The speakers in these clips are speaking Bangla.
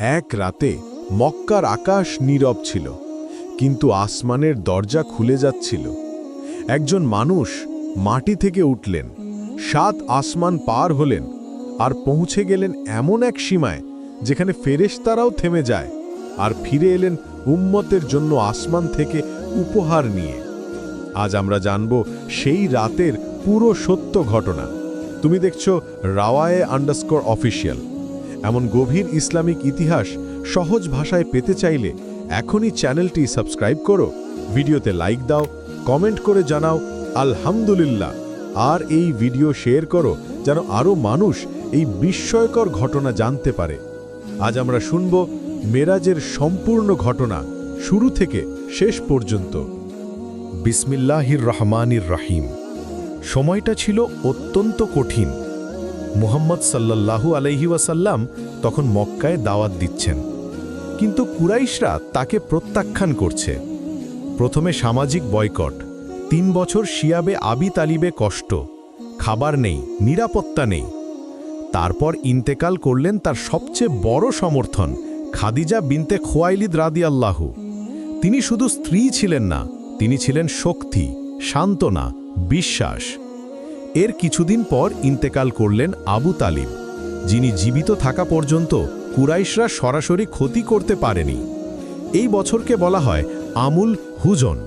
এক রাতে মক্কার আকাশ নীরব ছিল, কিন্তু আসমানের দরজা খুলে যাচ্ছিল। একজন মানুষ মাটি থেকে উঠলেন, 7 আসমান পার হলেন, আর পৌঁছে গেলেন এমন এক সীমায় যেখানে ফেরেশতারাও থেমে যায়, আর ফিরে এলেন উম্মতের জন্য আসমান থেকে উপহার নিয়ে। আজ আমরা জানব সেই রাতের পুরো সত্য ঘটনা। তুমি দেখছো rawaya_official। এমন গভীর ইসলামিক ইতিহাস সহজ ভাষায় পেতে চাইলে এখনই চ্যানেলটি সাবস্ক্রাইব করো, ভিডিওতে লাইক দাও, কমেন্ট করে জানাও আলহামদুলিল্লাহ, আর এই ভিডিও শেয়ার করো যেন আরও মানুষ এই বিস্ময়কর ঘটনা জানতে পারে। আজ আমরা শুনব মেরাজের সম্পূর্ণ ঘটনা, শুরু থেকে শেষ পর্যন্ত। বিসমিল্লাহির রহমানির রহিম। সময়টা ছিল অত্যন্ত কঠিন। মুহাম্মদ সাল্লাল্লাহু আলাইহি ওয়াসাল্লাম তখন মক্কায় দাওয়াত দিচ্ছেন, কিন্তু কুরাইশরা তাকে প্রত্যাখ্যান করছে। প্রথমে সামাজিক বয়কট, 3 বছর শিয়াবে আবি তালিবে কষ্ট, খাবার নেই, নিরাপত্তা নেই। তারপর ইন্তেকাল করলেন তার সবচেয়ে বড় সমর্থন খাদিজা বিনতে খুয়াইলিদ রাদিয়াল্লাহু। তিনি শুধু স্ত্রী ছিলেন না, তিনি ছিলেন শক্তি, সান্ত্বনা, বিশ্বাস। এর কিছুদিন পর ইন্তেকাল করলেন আবু তালিব, যিনি জীবিত থাকা পর্যন্ত কুরাইশরা সরাসরি ক্ষতি করতে পারেনি। এই বছরকে বলা হয় আমুল হুজন,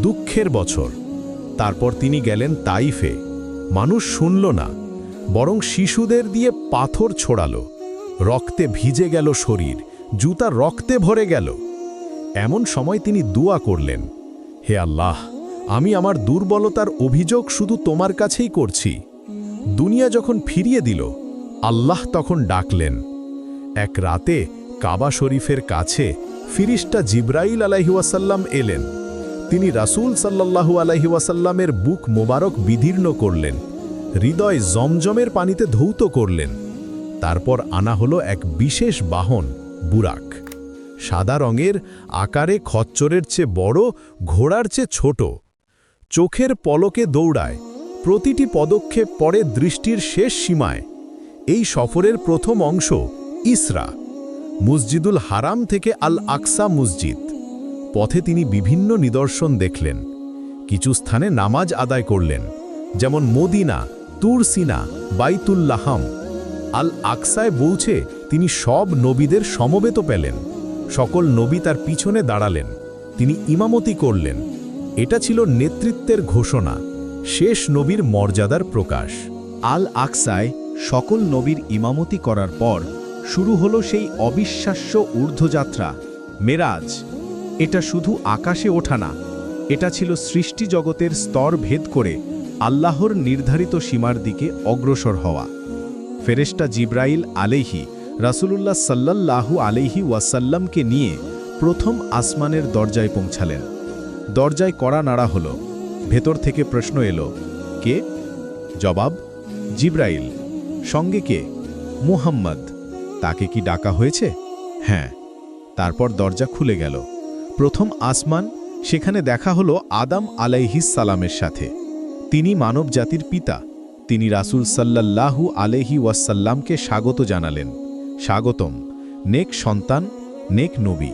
দুঃখের বছর। তারপর তিনি গেলেন তাইফে। মানুষ শুনল না, বরং শিশুদের দিয়ে পাথর ছোড়ালো। রক্তে ভিজে গেল শরীর, জুতা রক্তে ভরে গেল। এমন সময় তিনি দুয়া করলেন, হে আল্লাহ, আমি আমার দুর্বলতার অভিযোগ শুধু তোমার কাছেই করছি। দুনিয়া যখন ফিরিয়ে দিল, আল্লাহ তখন ডাকলেন। এক রাতে কাবা শরীফের কাছে ফিরিস্তা জিব্রাইল আলাইহি ওয়াসাল্লাম এলেন। তিনি রাসূল সাল্লাল্লাহু আলাইহি ওয়াসাল্লামের বুক মোবারক বিদীর্ণ করলেন, হৃদয় জমজমের পানিতে ধৌত করলেন। তারপর আনা হলো এক বিশেষ বাহন, বুরাক। সাদা রঙের, আকারে খচ্চরের চেয়ে বড়, ঘোড়ার চেয়ে ছোট। চোখের পলকে দৌড়ায়, প্রতিটি পদক্ষেপ পড়ে দৃষ্টির শেষ সীমায়। এই সফরের প্রথম অংশ ইসরা, মসজিদুল হারাম থেকে আল আকসা মসজিদ। পথে তিনি বিভিন্ন নিদর্শন দেখলেন। কিছু স্থানে নামাজ আদায় করলেন, যেমন মদিনা, তুর সিনা, বাইতুল্লাহাম। আল আকসায় পৌঁছে তিনি সব নবীদের সমবেত পেলেন। সকল নবী তার পিছনে দাঁড়ালেন, তিনি ইমামতি করলেন। এটা ছিল নেতৃত্বের ঘোষণা, শেষ নবীর মর্যাদার প্রকাশ। আল আকসায় সকল নবীর ইমামতি করার পর শুরু হলো সেই অবিশ্বাস্য ঊর্ধ্বযাত্রা, মেরাজ। এটা শুধু আকাশে ওঠা না, এটা ছিল সৃষ্টি জগতের স্তর ভেদ করে আল্লাহর নির্ধারিত সীমার দিকে অগ্রসর হওয়া। ফেরেশতা জিব্রাইল আলাইহি রাসূলুল্লাহ সাল্লাল্লাহু আলাইহি ওয়াসাল্লামকে নিয়ে প্রথম আসমানের দরজায় পৌঁছালেন। দরজায় কড়া নাড়া হলো। ভেতর থেকে প্রশ্ন এলো, কে? জবাব, জিব্রাইল। সঙ্গে কে? মুহাম্মদ। তাকে কি ডাকা হয়েছে? হ্যাঁ। তারপর দরজা খুলে গেল। প্রথম আসমান, সেখানে দেখা হলো আদম আলাইহিস সালামের সাথে। তিনি মানব জাতির পিতা। তিনি রাসূল সাল্লাল্লাহু আলাইহি ওয়াসাল্লামকে স্বাগত জানালেন। স্বাগতম, নেক সন্তান, নেক নবী।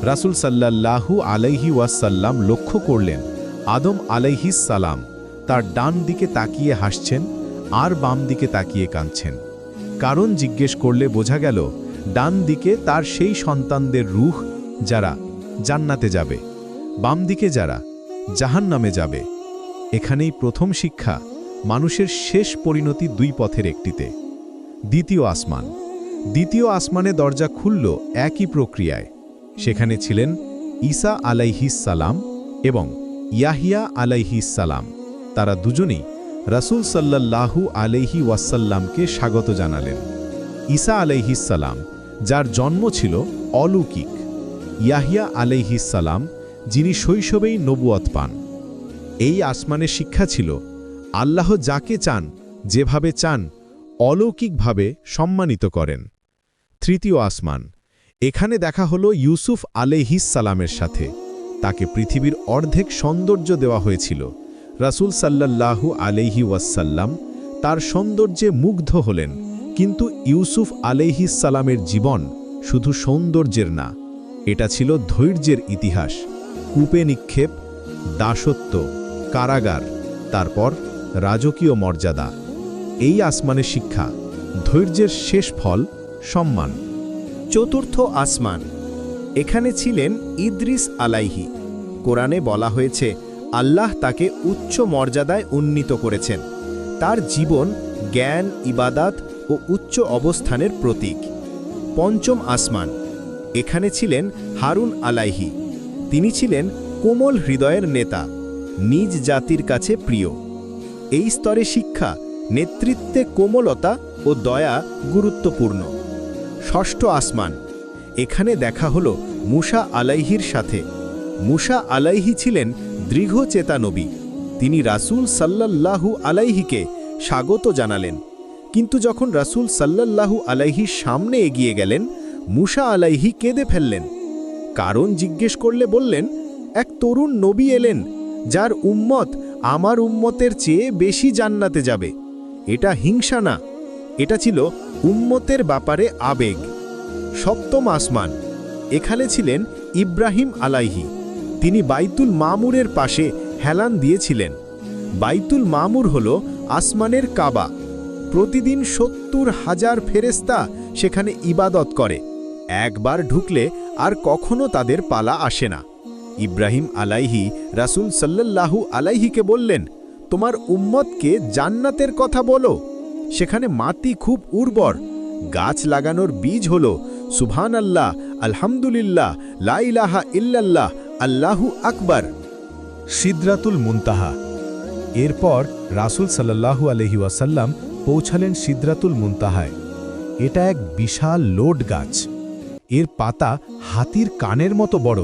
রাসূল সাল্লাল্লাহু আলাইহি ওয়াসাল্লাম লক্ষ্য করলেন আদম আলাইহিস সালাম তার ডান দিকে তাকিয়ে হাসছেন আর বাম দিকে তাকিয়ে কাঁদছেন। কারণ জিজ্ঞেস করলে বোঝা গেল ডান দিকে তার সেই সন্তানদের রূহ যারা জান্নাতে যাবে, বাম দিকে যারা জাহান্নামে যাবে। এখানেই প্রথম শিক্ষা, মানুষের শেষ পরিণতি 2 পথের একটিতে। দ্বিতীয় আসমান। দ্বিতীয় আসমানে দরজা খুলল একই প্রক্রিয়ায়। সেখানে ছিলেন ঈসা আলাইহিস সালাম এবং ইয়াহিয়া আলাইহিস সালাম। তারা দুজনেই রাসূল সাল্লাল্লাহু আলাইহি ওয়াসাল্লামকে স্বাগত জানালেন। ঈসা আলাইহিস সালাম, যার জন্ম ছিল অলৌকিক। ইয়াহিয়া আলাইহিস সালাম, যিনি শৈশবেই নবুয়ত পান। এই আসমানের শিক্ষা ছিল, আল্লাহ যাকে চান, যেভাবে চান, অলৌকিকভাবে সম্মানিত করেন। তৃতীয় আসমান। এখানে দেখা হলো ইউসুফ আলাইহিস সালামের সাথে। তাকে পৃথিবীর অর্ধেক সৌন্দর্য দেওয়া হয়েছিল। রাসূল সাল্লাল্লাহু আলাইহি ওয়াসাল্লাম তার সৌন্দর্যে মুগ্ধ হলেন, কিন্তু ইউসুফ আলাইহিস সালামের জীবন শুধু সৌন্দর্যের না, এটা ছিল ধৈর্যের ইতিহাস। কূপে নিক্ষেপ, দাসত্ব, কারাগার, তারপর রাজকীয় মর্যাদা। এই আসমানের শিক্ষা, ধৈর্যের শেষ ফল সম্মান। চতুর্থ আসমান। এখানে ছিলেন ইদ্রিস আলাইহি। কোরআনে বলা হয়েছে আল্লাহ তাকে উচ্চ মর্যাদায় উন্নীত করেছেন। তার জীবন জ্ঞান, ইবাদাত ও উচ্চ অবস্থানের প্রতীক। পঞ্চম আসমান। এখানে ছিলেন হারুন আলাইহি। তিনি ছিলেন কোমল হৃদয়ের নেতা, নিজ জাতির কাছে প্রিয়। এই স্তরে শিক্ষা, নেতৃত্বে কোমলতা ও দয়া গুরুত্বপূর্ণ। ষষ্ঠ আসমান। এখানে দেখা হলো মুসা আলাইহির সাথে। মুসা আলাইহি ছিলেন দৃঢ়চেতা নবী। তিনি রাসূল সাল্লাল্লাহু আলাইহিকে স্বাগত জানালেন, কিন্তু যখন রাসূল সাল্লাল্লাহু আলাইহির সামনে এগিয়ে গেলেন, মুসা আলাইহি কেঁদে ফেললেন। কারণ জিজ্ঞেস করলে বললেন, এক তরুণ নবী এলেন যার উম্মত আমার উম্মতের চেয়ে বেশি জান্নাতে যাবে। এটা হিংসা না, এটা ছিল উম্মতের ব্যাপারে আবেগ। সপ্তম আসমান। এখানে ছিলেন ইব্রাহিম আলাইহি। তিনি বাইতুল মামুরের পাশে হেলান দিয়েছিলেন। বাইতুল মামুর হল আসমানের কাবা। প্রতিদিন ৭০,০০০ ফেরেশতা সেখানে ইবাদত করে। একবার ঢুকলে আর কখনো তাদের পালা আসে না। ইব্রাহিম আলাইহি রাসূল সাল্লাল্লাহু আলাইহিকে বললেন, তোমার উম্মতকে জান্নাতের কথা বলো। সেখানে মাটি খুব উর্বর। গাছ লাগানোর বীজ হল সুবহানাল্লাহ, আলহামদুলিল্লাহ, লা ইলাহা ইল্লাল্লাহ, আল্লাহু আকবার। সিদরাতুল মুনতাহা। এরপর রাসূল সাল্লাল্লাহু আলাইহি ওয়াসাল্লাম পৌঁছালেন সিদরাতুল মুনতাহায়। এটা এক বিশাল লোড গাছ। এর পাতা হাতির কানের মতো বড়।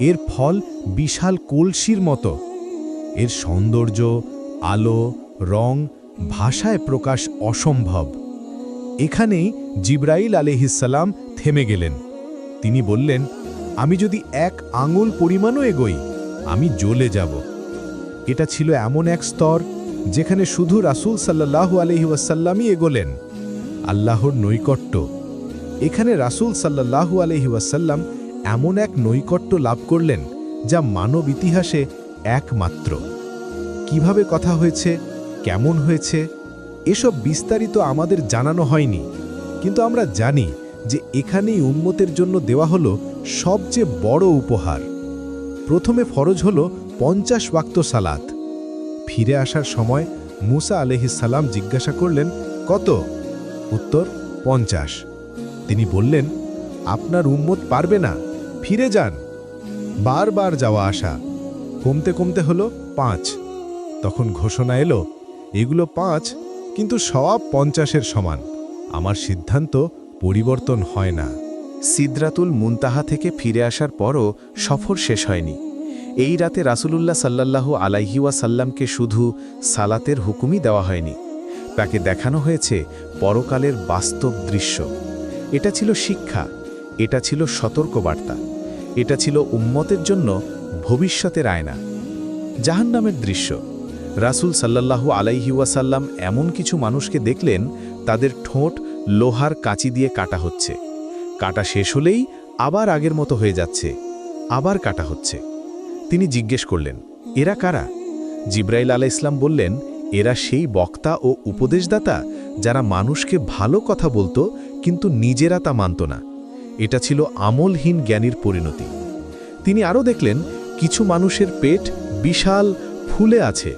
এর ফল বিশাল কলসির মতো। এর সৌন্দর্য, আলো, রং, ভাষায় প্রকাশ অসম্ভব। এখানেই জিবরাইল আলাইহিসসালাম থেমে গেলেন। তিনি বললেন, আমি যদি এক আঙুল পরিমাণও এগোই, আমি জ্বলে যাব। এটা ছিল এমন এক স্তর যেখানে শুধু রাসূল সাল্লাল্লাহু আলাইহি ওয়াসাল্লামই এগোলেন। আল্লাহর নৈকট্য। এখানে রাসূল সাল্লাল্লাহু আলাইহি ওয়াসাল্লাম এমন এক নৈকট্য লাভ করলেন যা মানব ইতিহাসে একমাত্র। কিভাবে কথা হয়েছে, কেমন হয়েছে, এসব বিস্তারিত আমাদের জানানো হয়নি, কিন্তু আমরা জানি যে এখানেই উম্মতের জন্য দেওয়া হলো সবচেয়ে বড় উপহার। প্রথমে ফরজ হলো 50 ওয়াক্ত সালাত। ফিরে আসার সময় মুসা আলাইহিসসালাম জিজ্ঞাসা করলেন, কত? উত্তর 50। তিনি বললেন, আপনার উম্মত পারবে না, ফিরে যান। বারবার যাওয়া আসা কমতে কমতে হলো 5। তখন ঘোষণা এলো, এগুলো 5, কিন্তু সব 50-এর সমান। আমার সিদ্ধান্ত পরিবর্তন হয় না। সিদরাতুল মুনতাহা থেকে ফিরে আসার পরও সফর শেষ হয়নি। এই রাতে রাসূলুল্লাহ সাল্লাল্লাহু আলাইহি ওয়াসাল্লামকে শুধু সালাতের হুকুমই দেওয়া হয়নি, তাকে দেখানো হয়েছে পরকালের বাস্তব দৃশ্য। এটা ছিল শিক্ষা, এটা ছিল সতর্কবার্তা, এটা ছিল উম্মতের জন্য ভবিষ্যতের আয়না। জাহান্নামের দৃশ্য। রাসূল সাল্লাল্লাহু আলাইহি ওয়াসাল্লাম এমন কিছু মানুষকে দেখলেন, তাদের ঠোঁট লোহার কাঁচি দিয়ে কাটা হচ্ছে। কাটা শেষ হলেই আবার আগের মতো হয়ে যাচ্ছে, আবার কাটা হচ্ছে। তিনি জিজ্ঞেস করলেন, এরা কারা? জিবরাইল আলাইহিস সালাম বললেন, এরা সেই বক্তা ও উপদেশদাতা যারা মানুষকে ভালো কথা বলতো কিন্তু নিজেরা তা মানত না। এটা ছিল আমলহীন জ্ঞানীর পরিণতি। তিনি আরও দেখলেন, কিছু মানুষের পেট বিশাল ফুলে আছে,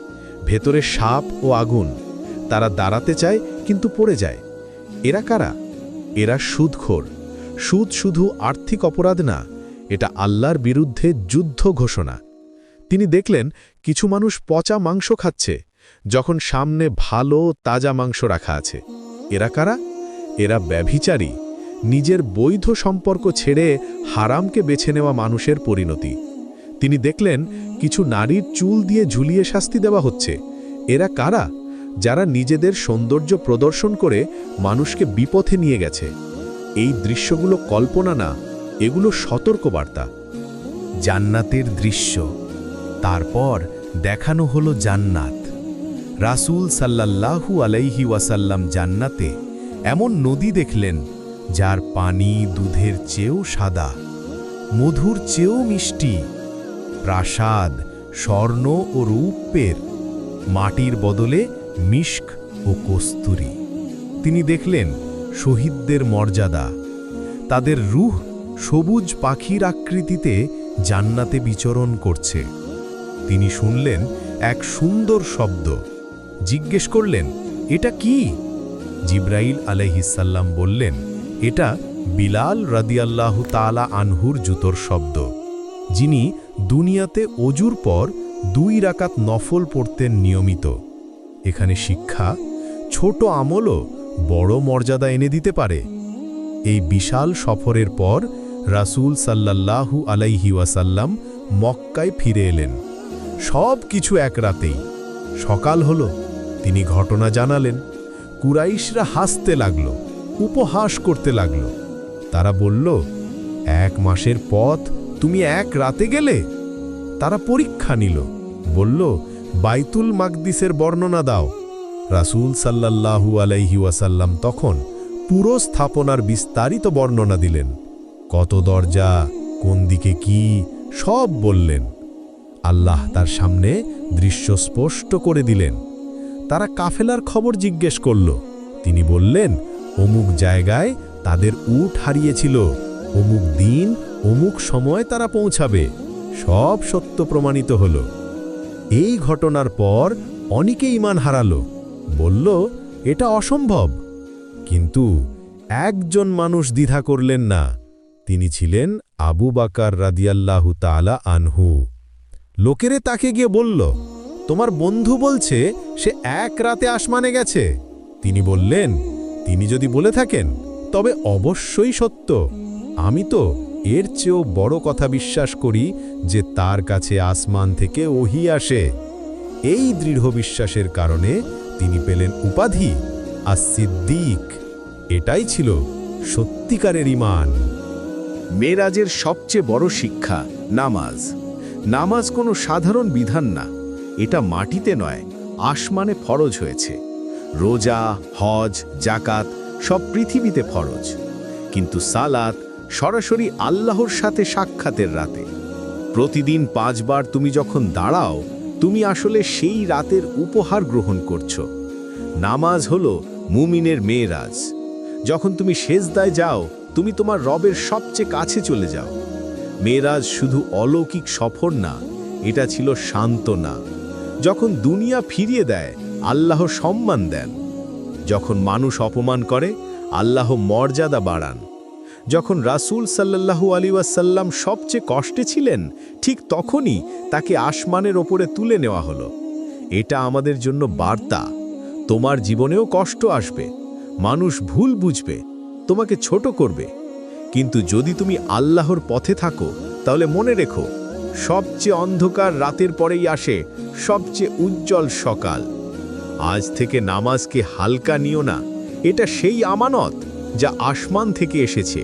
ভেতরে সাপ ও আগুন। তারা দাঁড়াতে চায় কিন্তু পড়ে যায়। এরা কারা? এরা সুদখোর। সুদ শুধু আর্থিক অপরাধ না, এটা আল্লাহর বিরুদ্ধে যুদ্ধ ঘোষণা। তিনি দেখলেন, কিছু মানুষ পচা মাংস খাচ্ছে যখন সামনে ভালো তাজা মাংস রাখা আছে। এরা কারা? এরা ব্যভিচারী, নিজের বৈধ সম্পর্ক ছেড়ে হারামকে বেছে নেওয়া মানুষের পরিণতি। তিনি দেখলেন, কিছু নারীর চুল দিয়ে ঝুলিয়ে শাস্তি দেওয়া হচ্ছে। এরা কারা? যারা নিজেদের সৌন্দর্য প্রদর্শন করে মানুষকে বিপথে নিয়ে গেছে। এই দৃশ্যগুলো কল্পনা না, এগুলো সতর্কবার্তা। জান্নাতের দৃশ্য। তারপর দেখানো হলো জান্নাত। রাসূল সাল্লাল্লাহু আলাইহি ওয়াসাল্লাম জান্নাতে এমন নদী দেখলেন যার পানি দুধের চেয়েও সাদা, মধুর চেয়েও মিষ্টি, প্রাসাদ স্বর্ণ ও রূপের, মাটির বদলে মিশক ও কস্তুরী। তিনি দেখলেন শহীদদের মর্যাদা, তাদের রূহ সবুজ পাখির আকৃতিতে জান্নাতে বিচরণ করছে। তিনি শুনলেন এক সুন্দর শব্দ, জিজ্ঞেস করলেন, এটা কি? জিব্রাইল আলাইহিসসালাম বললেন, এটা বিলাল রাদিয়াল্লাহু তাআলা আনহুর জুতোর শব্দ, যিনি দুনিয়াতে অজুর পর 2 রাকাত নফল পড়তেন নিয়মিত। এখানে শিক্ষা, ছোট আমলও বড় মর্যাদা এনে দিতে পারে। এই বিশাল সফরের পর রাসূল সাল্লাল্লাহু আলাইহি ওয়াসাল্লাম মক্কায় ফিরে এলেন। সব কিছু এক রাতেই। সকাল হলো, তিনি ঘটনা জানালেন। কুরাইশরা হাসতে লাগল, উপহাস করতে লাগল। তারা বলল, 1 মাসের পথ তুমি 1 রাতে গেলে? তারা পরীক্ষা নিল, বলল, বাইতুল মাকদিসের বর্ণনা দাও। রাসূল সাল্লাল্লাহু আলাইহি ওয়াসাল্লাম তখন পুরো স্থাপনার বিস্তারিত বর্ণনা দিলেন। কত দরজা, কোন দিকে কি, সব বললেন। আল্লাহ তার সামনে দৃশ্য স্পষ্ট করে দিলেন। তারা কাফেলার খবর জিজ্ঞেস করল। তিনি বললেন, অমুক জায়গায় তাদের উট হারিয়েছিল, অমুক দিন অমুক সময় তারা পৌঁছাবে। সব সত্য প্রমাণিত হল। এই ঘটনার পর অনেকে ঈমান হারালো, বলল, এটা অসম্ভব। কিন্তু একজন মানুষ দ্বিধা করলেন না। তিনি ছিলেন আবু বকর রাদিয়াল্লাহু তাআলা আনহু। লোকেরে তাকে গিয়ে বলল, তোমার বন্ধু বলছে সে 1 রাতে আসমানে গেছে। তিনি বললেন, তিনি যদি বলে থাকেন তবে অবশ্যই সত্য। আমি তো এর চেয়েও বড় কথা বিশ্বাস করি যে তার কাছে আসমান থেকে ওহী আসে। এই দৃঢ় বিশ্বাসের কারণে তিনি পেলেন উপাধি আস-সিদ্দিক। এটাই ছিল সত্যিকারের ঈমান। মেরাজের সবচেয়ে বড় শিক্ষা নামাজ। নামাজ কোনো সাধারণ বিধান না, এটা মাটিতে নয়, আসমানে ফরজ হয়েছে। রোজা, হজ, জাকাত সব পৃথিবীতে ফরজ, কিন্তু সালাত সরাসরি আল্লাহর সাথে সাক্ষাতের রাতে। প্রতিদিন 5 বার তুমি যখন দাঁড়াও, তুমি আসলে সেই রাতের উপহার গ্রহণ করছো। নামাজ হলো মুমিনের মেরাজ। যখন তুমি সেজদায় যাও, তুমি তোমার রবের সবচেয়ে কাছে চলে যাও। মেরাজ শুধু অলৌকিক সফর না, এটা ছিল সান্ত্বনা। যখন দুনিয়া ফিরিয়ে দেয়, আল্লাহ সম্মান দেন। যখন মানুষ অপমান করে, আল্লাহ মর্যাদা বাড়ান। যখন রাসূল সাল্লাল্লাহু আলাইহি ওয়াসাল্লাম সবচেয়ে কষ্টে ছিলেন, ঠিক তখনই তাকে আসমানের ওপরে তুলে নেওয়া হলো। এটা আমাদের জন্য বার্তা, তোমার জীবনেও কষ্ট আসবে, মানুষ ভুল বুঝবে, তোমাকে ছোট করবে, কিন্তু যদি তুমি আল্লাহর পথে থাকো, তাহলে মনে রেখো, সবচেয়ে অন্ধকার রাতের পরেই আসে সবচেয়ে উজ্জ্বল সকাল। আজ থেকে নামাজকে হালকা নিও না, এটা সেই আমানত যা আসমান থেকে এসেছে।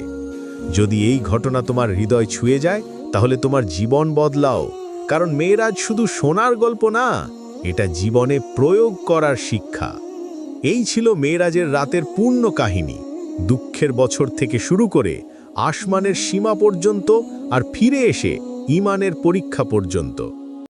যদি এই ঘটনা তোমার হৃদয় ছুঁয়ে যায়, তাহলে তোমার জীবন বদলাও, কারণ মেরাজ শুধু শোনার গল্প না, এটা জীবনে প্রয়োগ করার শিক্ষা। এই ছিল মেরাজের রাতের পূর্ণ কাহিনী, দুঃখের বছর থেকে শুরু করে আসমানের সীমা পর্যন্ত, আর ফিরে এসে ঈমানের পরীক্ষা পর্যন্ত।